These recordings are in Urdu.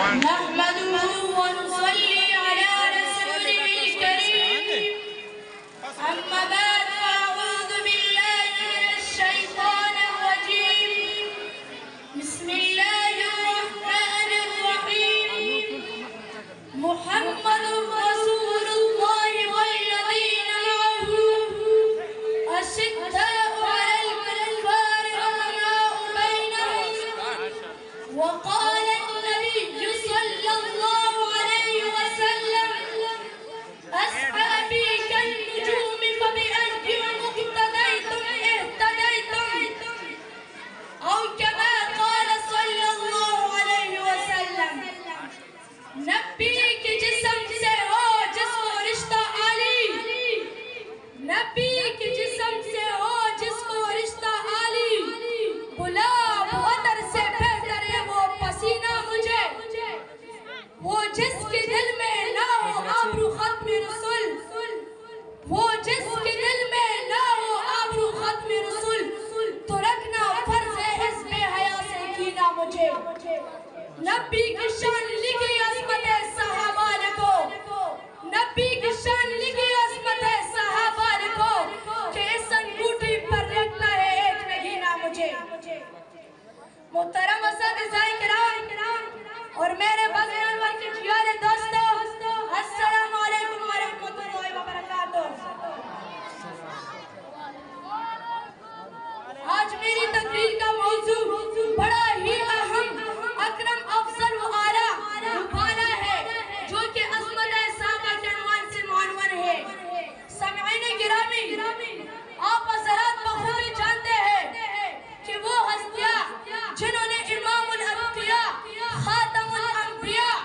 نحمده ونصلي على رسوله الكريم أما بعد فأعوذ بالله من الشيطان الرجيم بسم الله الرحمن الرحيم محمد رسول الله والذين معه أشداء على الكفار رحماء بينهم وقال النبي صلى الله عليه وسلم أصحابي كالنجوم فبأيهم اقتديتم اهتديتم أو كما قال صلى الله عليه وسلم نبی کے جسم سے ہو جس کو رشتہ عالی نبی کے جسم سے ہو جس کو رشتہ عالی گلاب عطر سے بہتر ہے وہ پسینہ مجھے وہ جس کے دل میں نہ ہو آبرو ختم رسول وہ جس کے دل میں نہ ہو آبرو ختم رسول تو رکھنا فرض ہے حزب حیا سے کینا مجھے نبی کی شان لکھی عظمت صحابہ لکھو نبی کی شان لکھی عظمت صحابہ لکھو کہ اس انگوٹھی پر رکھنا ہے ایک میں گینا مجھے محترم اساتذہ کرام اور میرے بغیر انور کے پیارے دوستو السلام علیکم ورحمۃ اللہ وبرکاتہ آج میری تقریر کا موضوع بڑا ہی اہم اکرم افضل و اعلیٰ مبالا ہے جو کہ عظمت صحابہ کے عنوان سے معنون ہے سامعین گرامی آپ حضرات بخوبی جانتے ہیں کہ وہ ہستیاں جنہوں نے امام الانبیاء خاتم الانبیاء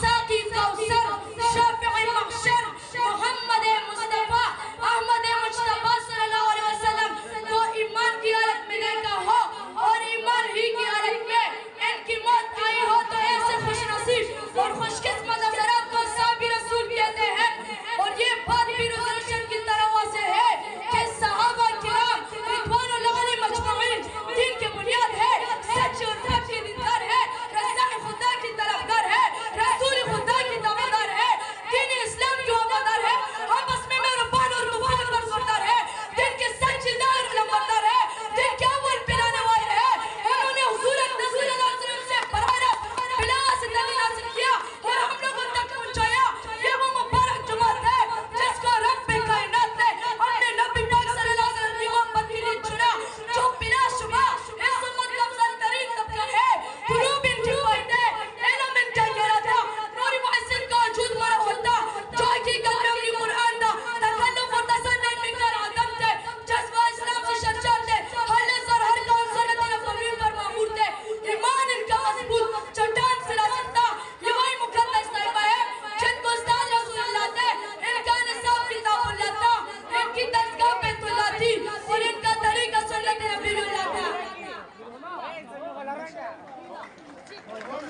ساقی کوثر شافع محشر محمد مصطفیٰ احمد مجتبیٰ صلی اللہ علیہ وسلم کو ایمان کی حالت میں دیکھا ہو اور ایمان ہی کی حالت میں ان کی موت آئی ہو تو ایسے خوش نصیب اور خوش قسمت حضرات کو صحابی رسول کہتے ہیں اور یہ بات بھی ریزولوشن کی طرح سے ہے کہ صحابہ کرام رضوان اللہ علیہم اجمعین دین کی بنیاد ہے سچ اور رب کے دیندار ہے رضا خدا کی طرفدار ہے رسول خدا کی تابعدار ہے دین اسلام کی وفادار ہے آپس میں مہربان اور مفید پر زوردار ہے دین کے سچ دار نمبردار ہے دین کے اول پلانے والے ہے انہوں نے حضور اکرم صلی اللہ علیہ وسلم سے برارت بلا سے دلیل حاصل کیا اور ہم لوگوں تک پہنچایا یہ وہ مبارک جماعت ہے جس کو رب کائنات نے اپنے نبی پاک صلی اللہ علیہ وسلم کی محبت کے لیے چنا جو بلا شبہ اس امت کا افضل ترین طبقہ ہے قلوب ان کی فائدہ علم ان کا گہرا تھا نور محسن کا وجود مرا ہوتا جو حقیقت میں اپنی قرآن تھا تکلف اور تصنع میں کر آدم تھے جذبہ اسلام سے شجاع تھے ہر نظر ہر کون سنت نبوی پر معمور تھے ایمان ان کا مضبوط چٹان سے لا سکتا یہ وہی مقدس طیبہ ہے جن کو استاد رسول اللہ تھے ان کا نصاب کتاب اللہ تھا ان کی دستگاہ بیت اللہ تھی اور ان کا طریقہ سنت نبی اللہ تھا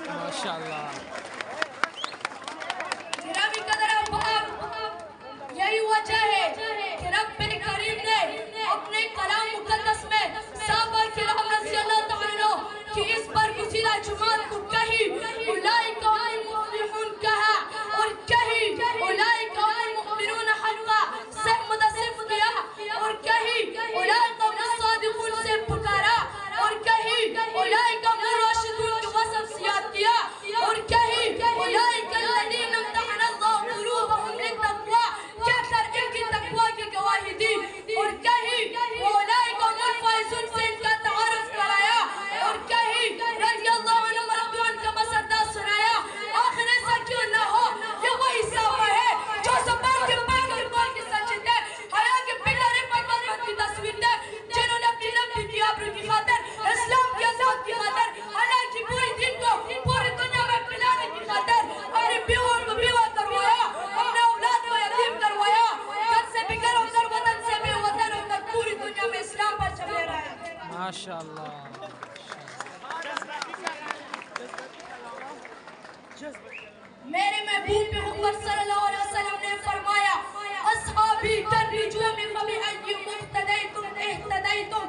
ماشاءاللہ گرامی قدر احباب یہی وجہ ہے کہ رب کریم نے اپنے کلام مقدس میں صحابہ کرام رضی اللہ تعالیٰ کی اس برگزیدہ جماعت کو کہیں اولئک هم المفلحون کہا اور کہیں اولئک هم المؤمنون حقا سے متصف کیا اور کہیں اولئک هم الصادقون سے پکارا اور کہیں اولئک هم الراشدون کے وصف سیاد کیا اور کہیں اولئک الذین امتحن اللہ قلوبهم للتقوی کہہ کر ان کی تقوی کی گواہی دی اور کہیں اولئک هم الفائزون سے ان کا تعارف کرایا اور کہیں رضی اللہ عنہ مرضوان کا مسدہ سنایا آخر ایسا کیوں نہ ہو یہ وہی صحابہ ہے جو زبان کے پاک اور بول کے سچت ہے حیا کے پلر پاک کی تصویر ہے جنہوں نے اپنی نبی کی آبرو کی خاطر اسلام کی عظمت کی خاطر اللہ کی پوری دین کو پوری دنیا میں پھیلانے کی خاطر اپنی بیووں کو بیوہ کروایا اپنے اولاد کو یتیم کروایا گھر سے بگھر ہو کر وطن سے بے وطن ہو کر پوری دنیا میں اسلام پر چلے رہا ہے ماشاءاللہ میرے محبوب محمد صلی اللہ علیہ وسلم نے فرمایا اصحابی کالنجوم فبأیہم اقتدیتم اہتدیتم